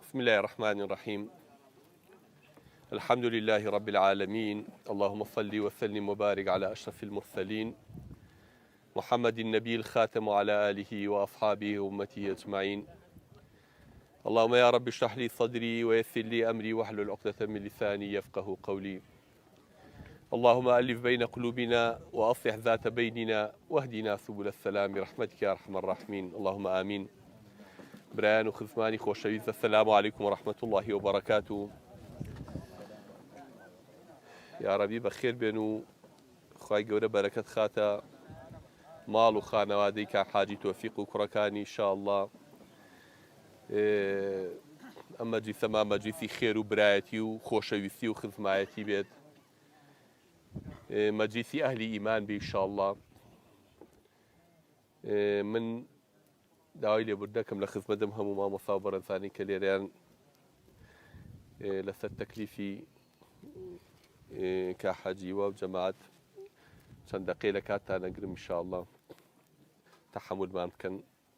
بسم الله الرحمن الرحيم. الحمد لله رب العالمين، اللهم صل وسلم وبارك على أشرف المرسلين محمد النبي الخاتم وعلى آله وأصحابه وأمته أجمعين. اللهم يا رب اشرح لي صدري ويسر لي أمري واحلل عقدة من لساني يفقه قولي. اللهم ألف بين قلوبنا وأصلح ذات بيننا واهدنا سبل السلام برحمتك يا أرحم الراحمين، اللهم آمين. برایان و خزمانی خۆشەویست، السلام عليكم ورحمة الله وبركاته. یا ربی بەخێر بێن و خوای گەورە بەرەکەت خاتە ماڵ و خانەوادەی کاک حاجی تۆفیق و کوڕەکانی ئینشاءالله. ئەم مەجلیسەمان مەجلیسی خێر و برایەتی و خۆشەویستی و خزمایەتی بێت، مەجلیسی ئەهلی ئیمان بێ ئینشاءالله. من داوای لێبوور دەکەم لە خزمەتم هەموو مامۆستا و بەڕێزانی کە لێرەیان لەسەر تەکلیفی کا حەجیوە و جەماعەت چەند دەقەی لە کاتتان نەگرم ئینشاءالله تەحەموولمان بکەن.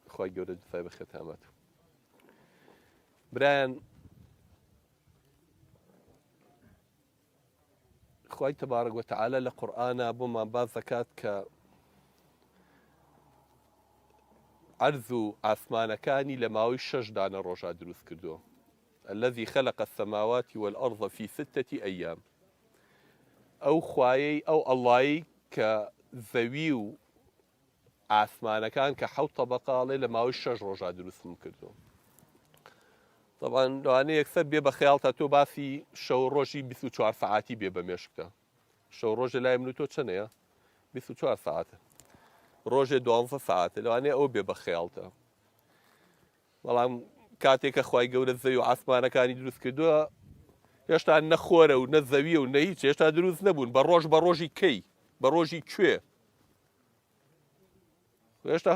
خوای گەورە جزای بەخێر هەمەت. برایان، خوای تەبارەک وەتەعالە لە قورئانە بۆمان باز دەکات کە عەرز و ئاسمانەکانی لە ماوەی 6 دانە ڕۆژە دروست کردووە. الذي خلق السماوات والأرض في 6 أيام. ئەو خوایەی ئەو ئەڵڵایی کە زەوی و ئاسمانەکان کە 7 تەبەقاڵێ لە ماوەی 6 ڕۆژە دروستم کردووە. طبعاً لەوانەیە یەکسەر بێ بە خەیاڵتە تۆ باسی شەو ڕۆژی 24 سەعاتی بێ بە مێشکتە. شەو ڕۆژە لای من و تۆ چەندەیە؟ 24 سەعاتە. ڕۆژێ 12 سەعاتە، لەوانەیە ئەو بێ بە خەیاڵتە. بەڵام کاتێک کە خوای گەورە زەوی و ئاسمانەکانی دروست کردووە هێشتا نەخۆرە و نە زەویە و نە هیچ، هێشتا دروست نەبوون. بە ڕۆژ بە ڕۆژی کەی، بە ڕۆژی کوێ، هێشتا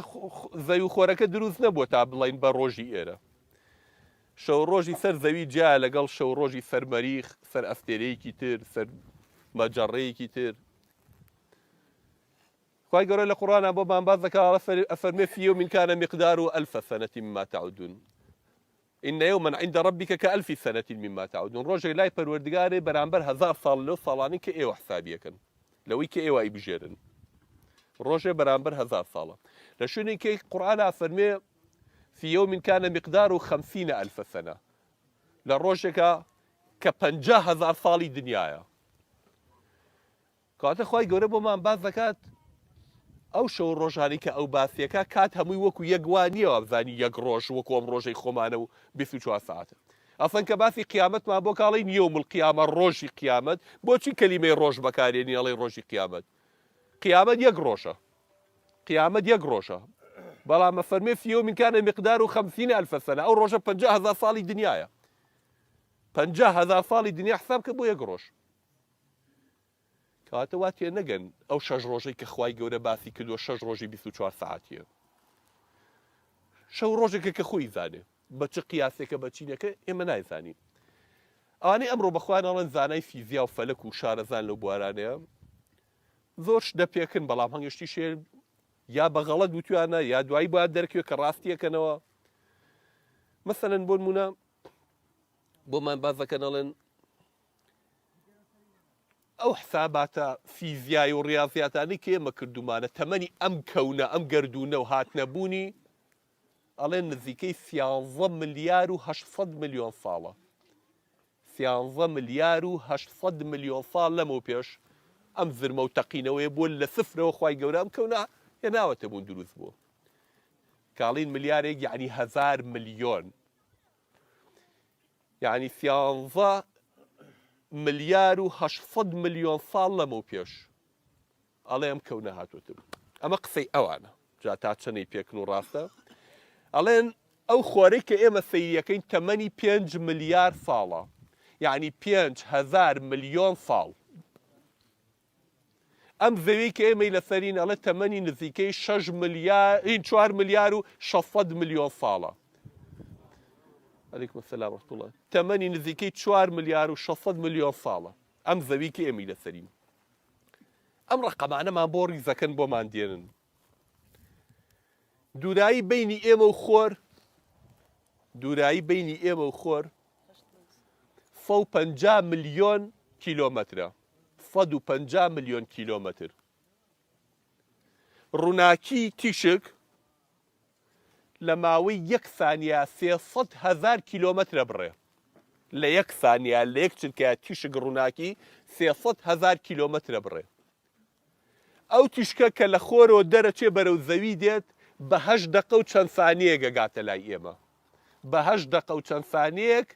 زەوی و خۆرەکە دروست نەبووە تا بڵین بە ڕۆژی ئێرە. شەو ڕۆژی سەر زەوی جیا لەگەڵ شەو ڕۆژی سەر مەریخ، سەر ئەستێرەیەکی تر، سەر مەجەڕەیەکی تر. خوای گەورە لە قورئانە بۆمان باز دەکات، ئەفەرمێ فی یوم کان مقداره 1000 سنة مما تعودون. إن يوما عند ربك كألف سنة مما تعودون. ڕۆژێک لای پەروەردگارێ بەرامبەر 1000 ساڵ لەو ساڵانی کە ئێوە حسابیەکەن، لەوەی کە ئێوە ئیبژێرن. ڕۆژێ بەرامبەر 1000 ساڵە. لە شوێنێکی قورئانە ئەفەرمێ في يوم كان مقداره 50,000 سنة. لە ڕۆژێکە کە 50,000 ساڵی دنیاە. کاتە خوای گەورە بۆمان باز دەکات ئەو شەو ڕۆژانی کە ئەو باسیەکە کات هەمووی وەکو یەکوانیەوە بزانی یەک ڕۆژ وەکو ئەم ڕۆژەی خۆمانە و 24 ساعتە. ئەسڵەن کە باسی قیامەتمان بۆ کاڵین یوم القیامە، ڕۆژی قیامەت. بۆچی کەلیمەی ڕۆژ بەکارێنی ئەڵێ ڕۆژی قیامەت؟ قیامەت یەک ڕۆژە، قیامەت یەک ڕۆژە. بەڵام ئەفەرمێ في يوم كان مقداره 50,000 سنة. ئەو ڕۆژە 50,000 ساڵی دنیاە. 50,000 ساڵی دنیا حساب کە بۆ یەک ڕۆژ. کەواتە وا تێ نەگەن ئەو 6 ڕۆژەی کە خوای گەورە باسی کردووە 6 ڕۆژی 24 ساعتیە. شەو ڕۆژێکە کە خۆی زانێ بە چ قیاسێکە بە چینەکە ئێمە نایزانین. ئەوانەی ئەمڕۆ بەخوا ناڵێن زانای فیزیا و فەلەک و شارەزان لەو بوارانەیە زۆر شتە پێکن، بەڵام هەنگشتی شێ یا بەغەڵەت وتویانە یا دوایی باید دەرکوێت کە ڕاستیەکەنەوە. مەسەلەن بۆ نمونە بۆمان باز دەکەنەڵێن ئەو حساباتە فیزیای و ڕاضیاتانی کە ئێمە کردومانە تەمەنی ئەم کەونە ئەم گەردوونە و هاتنەبوونی ئەڵێن نزیکەی 13 ملیار و 800 ملیۆن ساڵە. 13 ملیار و 800 ملیۆن ساڵ لەمەوە پێش ئەم زرمە و تەقینەوەی بووە لە سفرەوە خوای گەورە ئەم کەونە هێناوەتە بوون دروست بووە. کاڵین ملیارێک یعنی 1000 ملیۆن، یعنی 13 ملیار و 800 ملیۆن ساڵ لەمەوە پێش ئەڵێ ئەم کەونە هاتووەتە بوو. ئەمە قسەی ئەوانە، جا تا چەندەی پێکن و ڕاستە. ئەڵێن ئەو خۆرەی کە ئێمە سەیریەکەین تەمەنی 5 ملیار ساڵە، یعنی 5,000 ملیۆن ساڵ. ئەم زەوی کە ئێمەی لەسەرین ئەڵێ تەمەنی نزیکەی 4 ملیار و 600 ملیۆن ساڵە. عەلەیکوم سەلام ڕەحمەتوڵڵاه الله. تەمەنی نزیکەی 4 ملیار و 600 ملیۆن ساڵە ئەم زەوی کە ئێمەی لەسەرین. ئەم ڕقەمانەمان بۆ ڕیزەکەن بۆمان دێنن. دوورایی بینی ئێمە و خۆر دوورایی بینی ئێمە و خۆر 150 ملیۆن کیلۆمەترە 150 ملیۆن کیلۆمەتر ڕووناکی تیشک لە ماوەی یەک ثانیە 300,000 کیلۆمەترە بڕێ لە یەک ثانیە لە یەک چرکە تیشک ڕووناکی 300,000 کیلۆمەترە بڕێ ئەو تیشکە کە لە خۆرەوە دەرەچێ بەرەو زەوی دێت بە 8 دقە و چەند ثانیەیەک گەگاتە لای ئێمە بە 8 دقە و چەند ثانیەک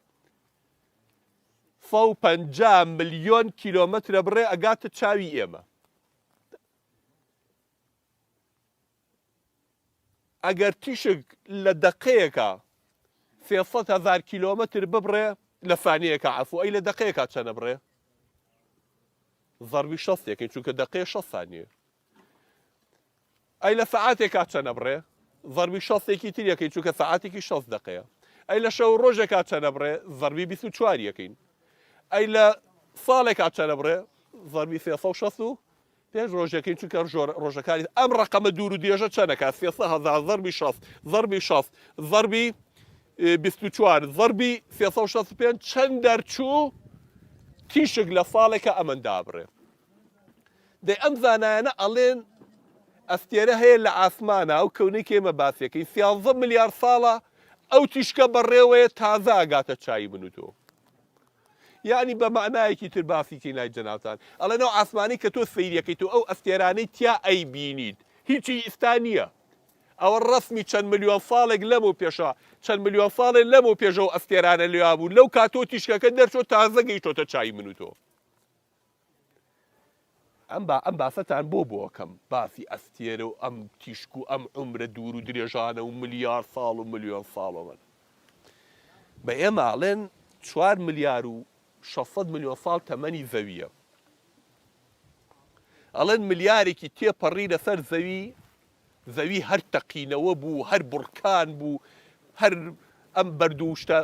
150 ملیۆن کیلۆمەترە بڕێ ئەگاتە چاوی ئێمە ئەگەر تیشک لە دقەیەکە 300,000 کیلۆمەتر ببڕێ لە ثانیەکە عەفو ئەی لە دقەیەکە چەنە بڕێ ضەربی 6 یەکەین چونکە دقەیە 6 ثانیە ئەی لە سەعاتێکا چەنە بڕێ ضەربی 6 یەکی تر یەکەین چونکە سەعاتێکی 6 دقەیە ئەی لە شەو ڕۆژێکا چەنە بڕێ ضەربی 24 یەکەین ئەی لە ساڵێکا چەنە بڕێ ضەربی 360 پێش ڕۆژەکەین چونکە ڕۆژەکانی ئەم ڕقەمە دوور و درێژە چەنەکە 300,000 ضەربی 6 ضەربی 6 ضەربی 24 ضەربی 365 چەند دەرچوو تیشک لە ساڵێکە ئەمەندا بڕێ دەی ئەم زانایانە ئەڵێن ئەستێرە هەیە لە ئاسمانە ئەو کەونەی کێمە باسیەکەی 13 ملیار ساڵە ئەو تیشکە بەڕێوەیە تازە ئاگاتە چای من و تۆ یعنی بە معنایەکی تر باسیکی نای جەنابان ئەڵێنەوە ئاسمانی کە تۆ سەیریەکەیت و ئەو ئەستێرانەی تیا ئەی بینیت هیچی ئستا نییە ئەوە ڕسمی چەند ملیۆن ساڵێک لەم و پێشە چەند ملیۆن ساڵێک لەم و پێشەوە ئەستێرانە لێوا بوو لەو کاتۆ تیشکەکە دەرچۆ تازە گەیشتۆتە چای من و تۆ ئەم باستان بۆ بۆکەم باسی ئەستێرە و ئەم تیشک و ئەم عمرە دوور و درێژانە و ملیار ساڵ و ملیۆن ساڵە من بە ئێمە ئاڵێن 4 ملیار و 600 ملیۆن ساڵ تەمەنی زەویە ئەڵێن ملیارێکی تێپەڕی لەسەر زەوی هەر تەقینەوە بوو هەر بڕکان بوو هەر ئەم بەردووشتە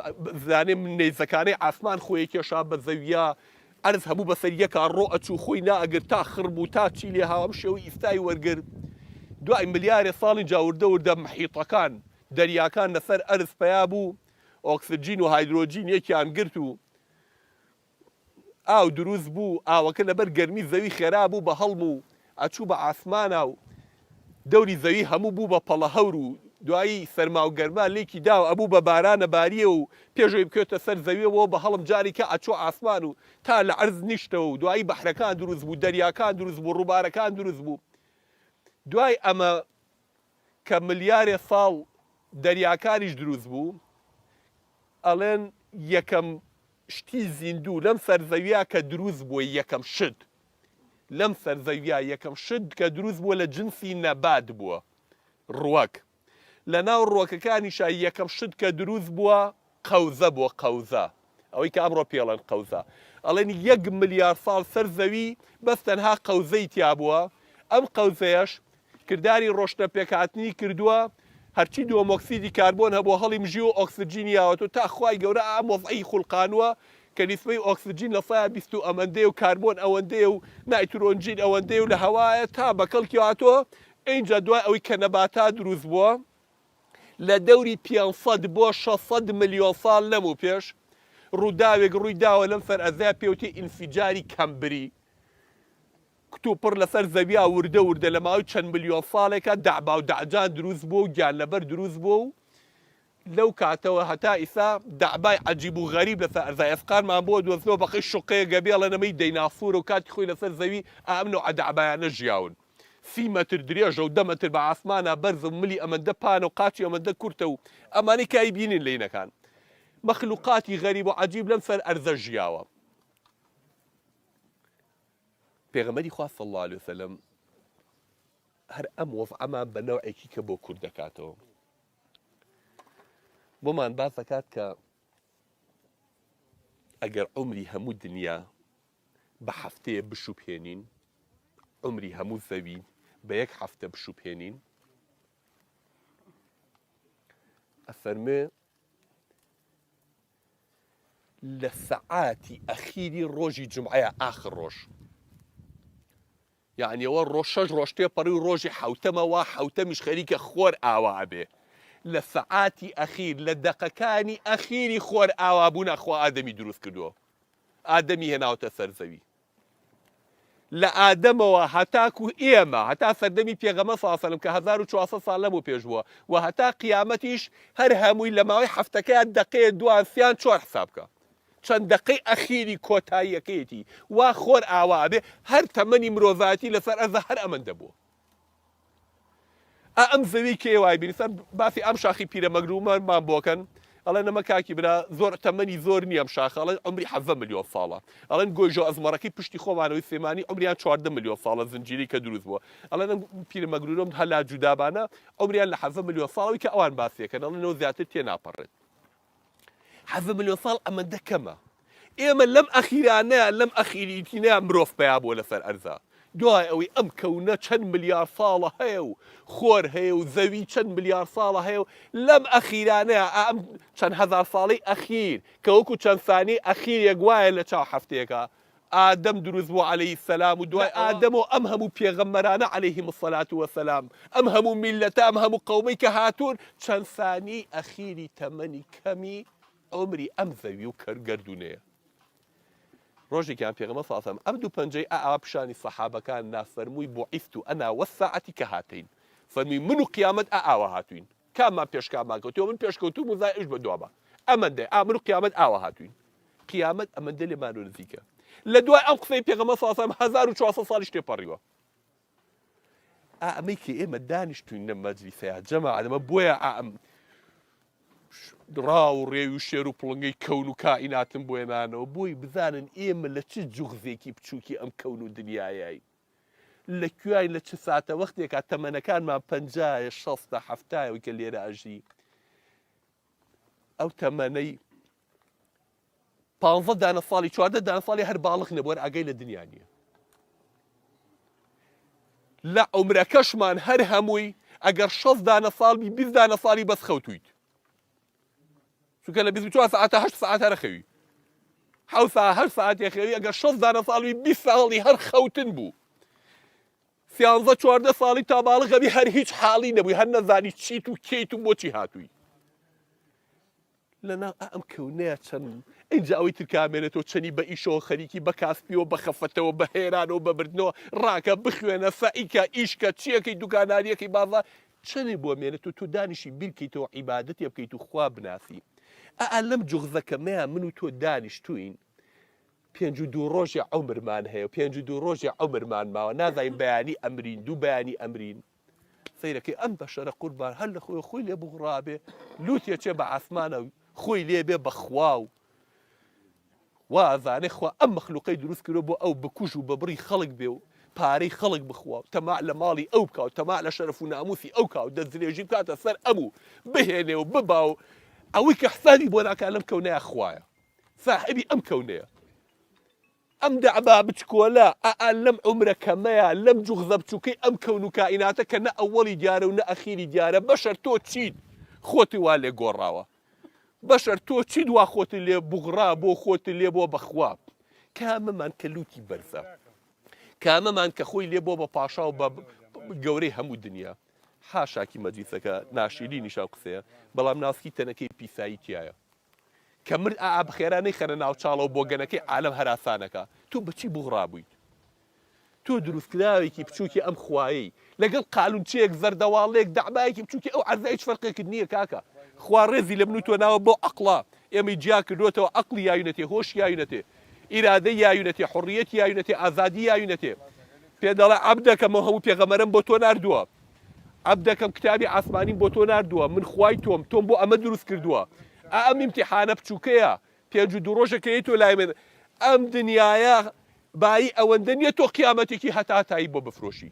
زانێ من نێزەکانەی ئاسمان خۆی کێشا بە زەویە ئەرز هەبوو بەسەر یەکە ڕۆ ئەچوو خۆی نائەگر تا خڕب و تا چی لێ هاوام شێوەی ئیستای وەرگرت دوای ملیارێ ساڵی جاوردە وردە محیطەکان دەریاکان لەسەر ئەرز پیا بوو ئۆکسجین و هایدرۆجین یەکیان گرت و ئاو دروست بوو ئاوەکە لەبەر گەرمی زەوی خێرا بوو بە هەڵم و ئەچوو بە ئاسمانە و دەوری زەوی هەموو بوو بە پەڵە هەور و دوایی سەرما و گەرما لێکی داو ئەبوو بە بارانە باریە و پێشەوەی بکوێتە سەر زەویەوە بە هەڵم جارێکە ئەچوو ئاسمان و تا لە عەرز نیشتەوە و دوایی بەحرەکان دروست بوو دەریاکان دروست بوو ڕووبارەکان دروست بوو دوای ئەمە کە ملیارێ ساڵ دەریاکانیش دروست بوو ئەڵێن یەکەم شتی زیندوو لەم سەرزەویە کە دروست بووە یەکەم شت لەم سەرزەویە یەکەم شت کە دروست بووە لە جنسی نەبات بووە ڕووەک لە ناو ڕووەکەکانیشە یەکەم شت کە دروست بووە قەوزە بووە قەوزە ئەوەی کە ئەمڕۆ پێڵەن قەوزە ئەڵێن 1 ملیار ساڵ سەر زەوی بەس تەنها قەوزەی تیا بووە ئەم قەوزەیەش کردداری ڕۆشنە پێکهاتنی کردووە هەرچی دۆمۆکسیدی کاربۆن هەبوو هەڵی مژی و ئۆکسجینی یاوەتەوە تا خوای گەورە ئەم وەزعی خوڵقانووە کە نیسبەی ئۆکسجین لە سایە 20 ئەوەندەیە و کاربۆن ئەوەندەیە و نایترۆنجین ئەوەندەیە و لە هەوایە تا بەکەڵکی هاتووە ئینجا دوای ئەوەی کە نەباتات دروست بووە لە دەوری 500 بۆ 600 ملیۆن ساڵ لەم و پێش ڕووداوێک ڕووی داوە لەم سەرئەزای پێوتی ئینفیجاری کەمبری کتوپڕ لەسەر زەویا وردە وردە لە ماوەی چەند ملیۆن ساڵێکە دەعبا و دەعجان دروست بووە و گیانلەبەر دروست بووە و لەو کاتەوە هەتا ئیسا دەعبای عەجیب و غەریب لەسەر ئەرزای ئەفقانمان بۆ دۆزنەوە بەقەی شوقەیە گەبێڵە نەمەی دەیناسۆر و کاتی خۆی لەسەر زەوی ئەم نەوع دەعبایانە ژیاون 30 مەتر درێژە و 10 مەتر بە ئاسمانە بەرز و ملی ئەمەندە پانە و قاچی ئەمەندە کورتە و ئەمانەی کای بینین لێنەکان مەخلوقاتی غەریب و عەجیب لەم سەر ئەرزە ژیاوە پێغەمبەری خوا صلی الله علیه وسلم هەر ئەم وەزعەمان بە نەوعێکی کە بۆ کورد دەکاتەوە بۆمان باس دەکات کە ئەگەر عمری هەموو دنیا بە هەفتەیە بشوپێنین عمری هەموو زەوی بە 1 هەفتە بشوپێنین ئەفەرمێ لە سەعاتی ئەخیری ڕۆژی جومعەیە ئاخر ڕۆژ یعنی ئەوە ڕۆژ 6 ڕۆژ تێپەڕی و ڕۆژی حەوتەمەوە حەوتەمیش خەریکە خۆر ئاوا بێ لە سەعاتی ئەخیر لە دەقەکانی ئەخیری خۆر ئاوابوون خوا ئادەمی دروست کردووە ئادەمی هێناوتە سەرزەوی لە ئادەمەوە هەتاکو ئێمە هەتا سەردەمی پێغەمە ساسەلم کە 1400 ساڵ لەمە پێش بووە و هەتا قیامەتیش هەر هەمووی لە ماوەی هەفتەکەیان دقەیە دوانسیان 4 حساب بکە چەند دقەی ئەخیری کۆتاییەکەیەتی وا خۆر ئاوابێ هەر تەمەنی مرۆڤاتی لەسەر ئەرزە هەر ئەمەندە بووە ئەم زەوی کێوای بینیسەر باسی ئەم شاخی پیرەمەگرومەمان بۆکەن ئەڵێ نەمە کاکی برا زۆر تەمەنی زۆر نییە ئەم شاخەڵە عمری 7 ملیۆن ساڵە ئەڵێن گۆیژۆ ئەزمەڕەکەی پشتی خۆمانەوەی سێمانی عمریان 14 ملیۆن ساڵە زنجیری کە دروست بووە ئەڵێن پیرەمەگرورۆم هەلا جودابانە عمریان لە 7 ملیۆن ساڵەوەی کە ئەوان باسیەکەن ئەڵێنەوە زیاتر تێناپەڕێت 7 ملیۆن ساڵ ئەمەندە کەمە ئێمە لەم ئەخیرانەیە لەم ئەخیریتینە مرۆڤ پیا بووە لەسەر ئەرزا دوای ئەوەی ئەم کەونە چەند ملیار ساڵە هەیە و خۆر هەیە و زەوی چەند ملیار ساڵە هەیە و لەم ئەخیرانەیە ئەم چەند هەزار ساڵی ئەخیر کە وەکو چەند ثانی ئەخیرێک وایە لە چاو هەفتەیەکە ئادەم دروست بوو عەلەیهی سەلام و دوای ئادەمەوە ئەم هەموو پێغەمبەرانە عەلەیهیم السەلات وەسەلام ئەم هەموو میلەتە ئەم هەموو قەومەی کە هاتوون چەند ثانی ئەخیری تەمەنی کەمی عمری ئەم زەوی و گەردونەیە ڕۆژێکیان پێغەمبەر ساسەم ئەم دوو پەنجەی ئاوا پیشانی سەحابەکان نافەرمووی بوعیثت ئەنا وەساعەتی کە هاتین فەرمی من و قیامەت ئاوا هاتوین کاممان پێشکامان کەوتووە من پێشکەوتوم و زایش بە دوابە ئەمەندە من و قیامەت ئاوا هاتوین قیامەت ئەمەندە لێمان نزیکە لە دوای ئەم قسەی پێغەمبەر ساسەم 1400 ساڵیش تێپەڕیوە ئەمەی کە ئێمە دانیشتوین لە مەجلیسەیە جەماعە ئەمە بۆیە ڕاو ڕێوی و شێر و پڵنگەی کەون و کائیناتم بۆێنانەوە بۆی بزانن ئێمە لە چ جوغزێکی بچووکی ئەم کەون و دنیایایی لەکوێین لە چ ساتە وەختێکا تەمەنەکانمان 50 60 70 کە لێرە ئەژی ئەو تەمەنەی 15 دانە ساڵی 14 دانە ساڵی هەر باڵغ نەبووە ئاگای لە دنیا نییە لە عومرەکەشمان هەر هەمووی ئەگەر 60 دانە ساڵی 20 دانە ساڵی بەس خەوتویت چونکە لە 24 ساعتە 8 ساعتە رەخەوی 7 ساعتێ خەوی ئەگەر 60 دانە ساڵی 20 ساڵی هەر خەوتن بوو 13 14 ساڵی تا باڵغەبی هەر هیچ حاڵی نەبووی هەر نەزانی چیت و کەیت و بۆچی هاتووی لەنا ئەم کەونەیە چەند اینجا ئەوەی تر کامێنێتەوە چەنی بە ئیشەوە خەریکی بە کاسپیەوە بە خەفەتەوە بە هێرانەوە بە بردنەوە ڕاکە بخوێنە سەئیکە ئیشکە چیەکەی دوکاناریەکەی بازار چەنێ بۆ مێنێت و تۆ دانیشی بیرکەیتەوە عیبادەتی بکەیت و خوا بناسی لەم جوغزەکەمەیە من و تۆ دانیشتوین 52 ڕۆژی عومرمان هەیە و 52 ڕۆژی عومرمان ماوە نازانین بەیانی ئەمرین دوو بەیانی ئەمرین سەیرەکەی ئەم بەشەرە قوربان هەر لە خۆی لێ بغڕابێ لوتێکێ بە ئاسمانە خۆی لێبێ بەخوا و وازانێ خوا ئەم مەخلوقەی دروست کردو بۆ ئەو بکوژ و بەبڕی خەڵک بێ و پارەی خەڵک بخوا و تەماع لە ماڵی ئەو بکە و تەماع لە شەرەف و ناموسی ئەو کا و دەستدرێژی بکاتە سەر ئەموو بهێنێ و ببا و ئەوەی کە حسابی بۆ ناکات لەم کەونەیە خوایە ساحبی ئەم کەونەیە ئەم دەعبا بچکۆلە لەم عومرەکەمەیە لەم جوغزە بچووکەی ئەم کەون و کائیناتە کە نە ئەوەڵی دیارە و نە ئەخیری دیارە بەشەر تۆ چیت خۆتی وا لێ گۆڕاوە بەشەر تۆ چیت وا خۆتی لێ بوغڕا بۆ خۆتی لێ بۆ بەخوا کامەمان کە لوتی بەرزە کامەمان کە خۆی لێ بۆ بە پاشا و بە گەورەی هەموو دنیا حاشاکی مەجلیسەکە ناشیری نیشا قسەیە بەڵام ناسکی تەنەکەی پیسایی تایە کە مرد بخێرانەی خەنە ناوچاڵەوە بۆ گەنەکەی عالەم هەراسانەکە تۆ بەچی بوغڕابوویت تۆ دروستکراوێکی بچووکی ئەم خوایەی لەگەڵ قالونچەیەک زەردەواڵەیەک دەعبایەکی بچووکی ئەو عەرزە هیچ فەرقێکت نییە کاکە خوا ڕێزی لە من و تۆ ناوە بۆ عەقڵا ئێمەی جیا کردوێتەوە عەقڵی یاوینەتێ هۆش یاوینەتێ ئیرادەی یاوینەتێ حوڕیەتی یاوینەتێ ئازادی یاوینەتێ پێ دەڵێ عەبدەکەم هەموو پێغەمبەرم بۆ تۆ ناردووە عەبدەکەم کتابی ئاسمانیم بۆ تۆ ناردووە من خوای تۆم بۆ ئەمە دروست کردووە ئەم ئیمتیحانە بچووکەیە 52 ڕۆژەکەی تۆ لای من ئەم دنیایە بایی ئەوەندە نییە تۆ قیامەتێکی هەتاتایی بۆ بفرۆشی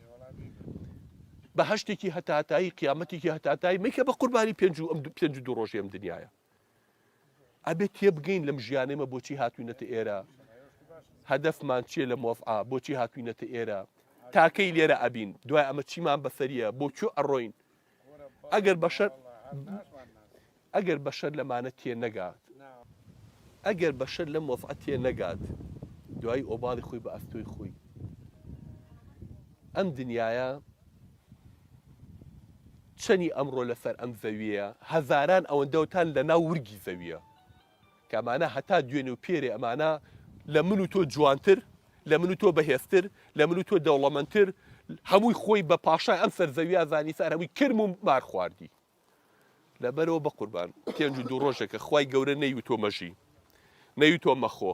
بەهەشتێکی هەتاتایی قیامەتێکی هەتاتایی مەیکە بە قوربانی 52 ڕۆژی ئەم دنیایە ئەبێت تێبگەین لەم ژیانێمە بۆچی هاتوینەتە ئێرە هەدەفمان چیە لە مۆفعا بۆچی هاتوینەتە ئێرە تاکەی لێرە ئەبین دوای ئەمە چیمان بەسەریە بۆ ئەڕۆین ئەگەر بەشەر لەمانە تێ نەگات ئەگەر بەشەر لە مۆفعە تێ نەگات دوای ئۆباڵی خۆی بە ئەستۆی خۆی ئەم دنیایە چەنی ئەمڕۆ لەسەر ئەم زەویە هەزاران ئەوەندەوتان لە ناو ورگی زەویە کە ئەمانە هەتا دوێنێ و پێرێ ئەمانە لە من و تۆ جوانتر لە من و تۆ بەهێزتر لە من و تۆ دەوڵەمەندتر هەمووی خۆی بە پاشای ئەم سەرزەویە زانی سار هەمووی کرم و مار خواردی لەبەرەوە بە قوربان پێنج و دوو ڕۆژێکە خوای گەورە نەیوت تۆ مەژی نەیوت تۆ مەخۆ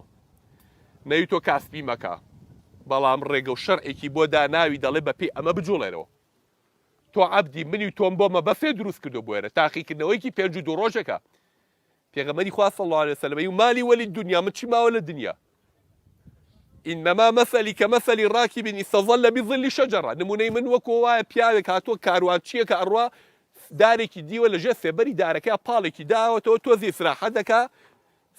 نەیوت تۆ کاسبی مەکە بەڵام ڕێگە و شەرعێکی بۆ داناوی دەڵێ بە پێی ئەمە بجوڵێنەوە تۆ عەبدی منی و تۆم بۆمە بەفێ دروست کردو بۆێرە تاقیکردنەوەیکی پێنج و دوو ڕۆژێکە پێغەمبەری خوا صلی الله علیه وسلم و مالی وەلی دنیا من چی ماوە لە دنیا إنما مثلي كمثل راكب استظل بظل شجرة نمونەی من وەکو وایە پیاوێک هاتووە کاروانچیەکە ئەڕوا دارێکی دیوە لە ژێر سێبەری دارەکەی پاڵێکی داوەتەوە تۆزی ئیسراحەت دەکا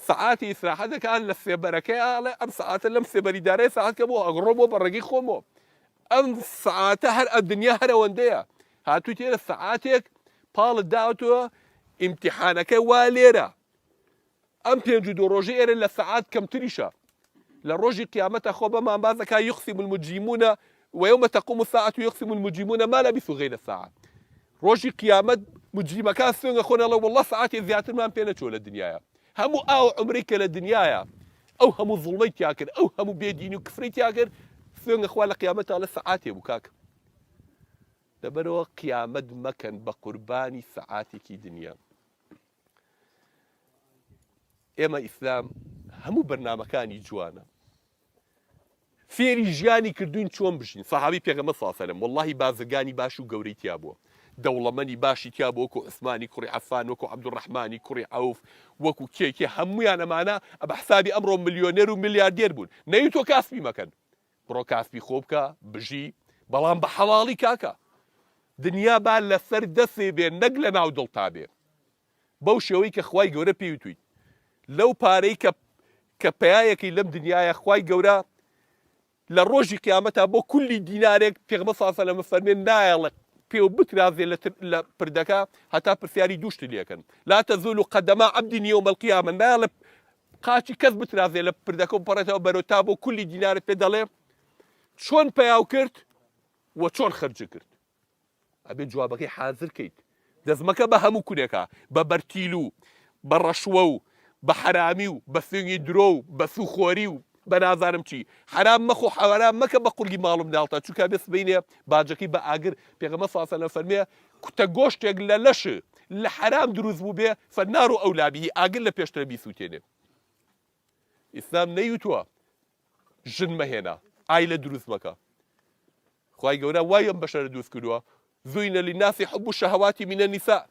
سەعاتی ئیسراحەت دەکات لە سێبەرەکەی ئاڵێ ئەم سەعاتە لەم سێبەری دارەی سەعاتکە بۆ ئەگڕۆ بۆ بەڕێگەی خۆمەوە ئەم سەعاتە هەر ئەدنیا هەر ئەوەندەیە هاتووی تێرە سەعاتێک پاڵت داوەتەوە ئیمتیحانەکەی وا لێرە ئەم پێنج و دوو ڕۆژەی ئێرە لە سەعات کەمتریشە لە ڕۆژی قیامەتە خۆ بەمان باز دەکا یقسم المجرمون ويوم تقوم الساعة يقسم المجرمون ما لبثوا غير الساعة ڕۆژی قیامەت مجریمەکان سوێنگە خۆنەڵە وەڵڵا سەعاتی زیاترمان پێ نەچوە لە دنیاە هەموو ئاو عمرێک کە لە دنیاە ئەو هەموو زوڵمەی تیا کرد ئەو هەموو بێدینی و کفری تیا کرد سوێنگە خوا لە قیامەتە لە سەعاتێ بوو کاکە لەبەرەوە قیامەت مەکەن بە قوربانی سەعاتێکی دنیا ئێمە ئیسلام هەموو بەرنامەکانی جوانە فێری ژیانی کردوین چۆن بژین سەحابی پێغەمبەر صلی الله علیه و سلم وەڵڵاهی بازرگانی باش و گەورەی تیا بووە دەوڵەمەنی باشی تیا بوو وەکو عوسمانی کوڕی عەفان وەکو عەبدوڕەحمانی کوڕی عەوف وەکو کێکێ هەموویان ئەمانە بە حسابی ئەمڕۆ ملیۆنێر و ملیاردێر بوون نەیوت تۆ کاسبی مەکەن بڕۆ کاسبی خۆ بکە بژی بەڵام بە حەڵاڵی کاکە دنیا با لەسەر دەسێ بێ نەک لە ناو دڵتا بێ بەو شێوەی کە خوای گەورە پێوتووی لەو پارەی کە پەیایەکی لەم دنیاە خوای گەورە لە ڕۆژی قیامەتە بۆ کولی دینارێک پێغەمبەر صلی الله علیه و سلم فەرمێن نایەڵێ پێو بترازێ لە پردەکە هەتا پرسیاری دووشت لێکن لا تزول قدما عبد يوم القيامة نایەڵێ قاچی کەس بترازێ لە پردەکە و پەڕێتەوە بەرەو تا بۆ کولی دینارێک پێ دەڵێ چۆن پەیاو کرد و چۆن خەرج کرد ئەبێ جوابەکەی حازر کەیت دەزمەکە بە هەموو کورێکە بە بەرتیل و بە ڕەشوە و بە حرامی و بە سوێنی درۆ و بە سوخۆری و بە نازانم چی حرام مەخۆ حەرام مەکە بە قورگی ماڵم ناڵتە چونکە بێسبینێ باجەکەی بە ئاگر پێغەمبەر صلی الله علیه و سلم فەرمێ کوتە گۆشتێک لە لەش لە حرام دروست بوو بێ فەالنار ئەولا به ئاگر لە پێشترە بیسووتێنێ ئیسلام نەیوتووە ژن مەهێنا ئایلە دروست مەکە خوای گەورە وای ئەم بەشەرە دروست کردووە زوین للناس حب الشهوات من النساء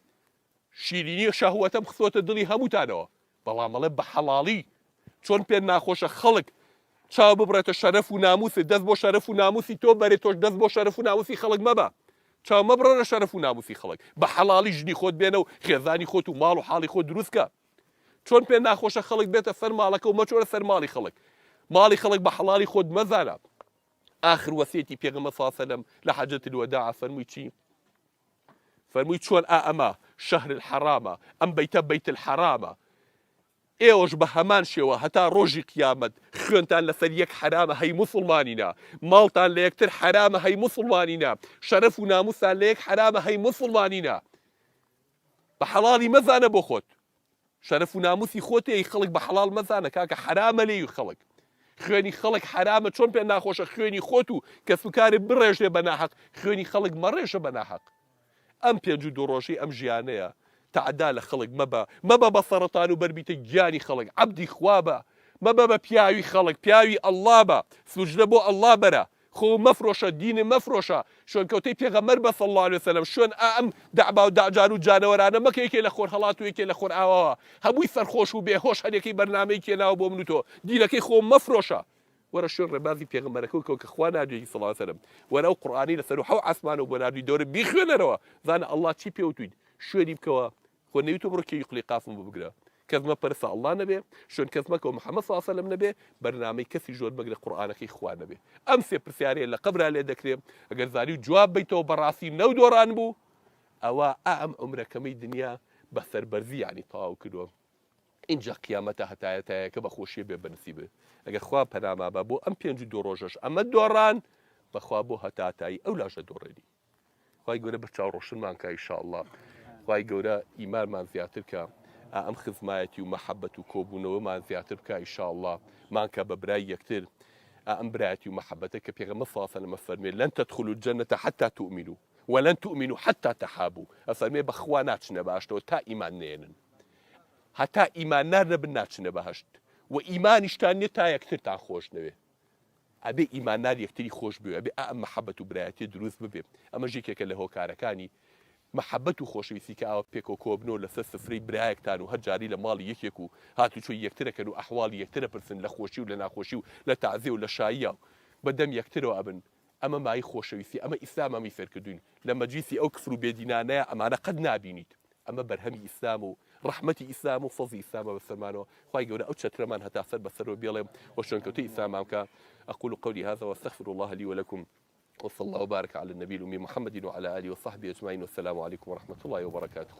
شیرینی شەهوەتەم خستۆتە دڵی هەمووتانەوە بەڵام ئەڵێ بە حەڵاڵی چۆن پێ ناخۆشە خەڵک چاو ببڕێتە شەرەف و ناموسی دەست بۆ شەرەف و ناموسی تۆ بەرێت تۆش دەست بۆ شەرەف و ناموسی خەڵک مەبە چاو مەبڕێنە شەرەف و ناموسی خەڵک بە حەڵاڵی ژنی خۆت بێنە و خێزانی خۆت و ماڵ و حاڵی خۆت دروستکە چۆن پێ ناخۆشە خەڵک بێتە سەر ماڵەکە و مەچۆرە سەر ماڵی خەڵک ماڵی خەڵک بە حەڵاڵی خۆت مەزانە آخر وەسیەتی پێغەمبەر صلی الله علیه و سلم لە حەجەت الوداع فەرمووی چی فەرمووی چۆن ئەمە شەهر الحەرامە ئەم بەیتە بەیت الحەرامە ئێوەش بە هەمان شێوە هەتا ڕۆژی قیامەت خوێنتان لەسەر یەک حرامە هەی موسڵمانینە ماڵتان لە یەکتر حرامە هەی موسڵمانینە شەرەف و ناموسان لە یەک حرامە هەی موسڵمانینە بە حەڵاڵی مەزانە بۆ خۆت شەرەف و ناموسی خۆتێ خەڵک بە حەڵاڵ مەزانە کاکە حرامە لێی خەڵک خوێنی خەڵک حرامە چۆن پێ ناخۆشە خوێنی خۆت و کەس و کارێ بڕێژێ بە ناحەق خوێنی خەڵک مەڕێژە بە ناحەق ئەم پێنج و دوو ڕۆژەی ئەم ژیانەیە تعدا لە خەڵک مەبە بە سەرەتان و بەربیتە گیانی خەڵک عەبدی خوا بە مەبە بە پیاوی خەڵک پیاوی ئەڵڵا بە سوجدە بۆ ئەڵڵا بەرە خۆ مەفرۆشە دینە مەفرۆشە شوێنکەوتەی پێغەمبەر بە صلی الله علیه وسلم شوێن ئەم دەعبا و داجار و جانەوەرانە مەکە یەکێ لە خۆر هەڵات و یەکێ لە خۆر ئاواوە هەمووی سەرخۆش و بێهۆش هەرێکی بەرنامەی کێناوە بۆ من و تۆ دینەکەی خۆ مەفرۆشە وەرە شوێن ڕێبازی پێغەمبەرەکە کە خوا نردووی صلی الله علیه وسلم وەرە ئەو قورئانی لەسەر و حەو عەسمانەوە بۆ نردووی دەورە بیخوێنەرەوە زانە ئەڵڵا چی پێوتوین شوێنی بکەوە خۆ نەیوتۆ بڕۆ کێی قوڵی قافم بگرە کەس مەپەرستە ئەڵڵا نەبێ شوێن کەس مەکەوە محەممەد صلی الله علیه وسلم نەبێ بەرنامەی کەسی زۆر بەگرە قورئانەکەی خوا نەبێ ئەم سێ پرسیارەیە لە قەبرا لێ دەکرێت ئەگەر زانی و جواب بیتەوە بەڕاستی نەودۆڕان بوو ئەوە ئەم عومرەکەمەی دنیا بە سەربەرزی یعنی تەواو کردووە اینجا قیامەتە هەتایەتایەکە بە خۆشیە بێ بەنسیبێ ئەگەر خوا پەناما بە بۆ ئەم پێنج و دوو ڕۆژەش ئەمە دۆڕان بەخوا بۆ هەتاتایی ئەو لاشە دۆڕێنی خی گەورە بە چاوڕۆشنمانکە ئینشاءالله خی گەورە ئیمانمان زیاتر کە ئەم خزمایەتی و مەحەبەت و کۆبوونەوەمان زیاتر بکە ئینشاءالله مانکە بە برای یەکتر ئەم برایەتی و مەحەبەتە کە پێغەمبەر صلی الله علیه و سلم فەرمێ لەن تدخلوا الجنة حتى تؤمنوا ولن تؤمنوا حتى تحابوا ئەفەرمێ بەخوا ناچنە باشتەوە تا ئیمان نێنن هەتا ئیمان نەبن ناچنە بەهەشت و ئیمانیشتان نیە تا یەکترتان خۆش نەوێ ئەبێ ئیماندار یەکتری خۆش بوێ ئەبێ ئەم مەحەبەت و برایەتی دروست ببێ ئەمە ژێکێکە لە هۆکارەکانی محەبەت و خۆشەویستی کە ئاوە پێکەوە کۆبنەوە لەسەر سفرەی برایەکتان و هەر جاری لە ماڵی یەکێک و هاتوچۆی یەکترەکەن و ئەحواڵی یەکترە پرسن لە خۆشی و لە ناخۆشی و لە تەعزیە و لە شاییە بەدەم یەکترەوە ئەبن ئەمە مای خۆشەویستی ئەمە ئیسلام ئەمی فێرکردوین لە مەجلیسی ئەو کفر و بێدینانەیە ئەمانە قەت نابینیت ئەمە بەرهەمی ئیسلام و ڕەحمەتی ئیسلام و فەزلی ئیسلامە بەسەرمانەوە خی گەورە ئەو چەترەمان هەتا سەر بەسەرەوە بێڵێم وەشنکەوتەی ئیسلامام کە أقول قولي هذا واستغفر الله لي ولكم وصلى الله وبارك على النبي الأمي محمد وعلى آله وصحبه أجمعين والسلام عليكم ورحمة الله وبركاته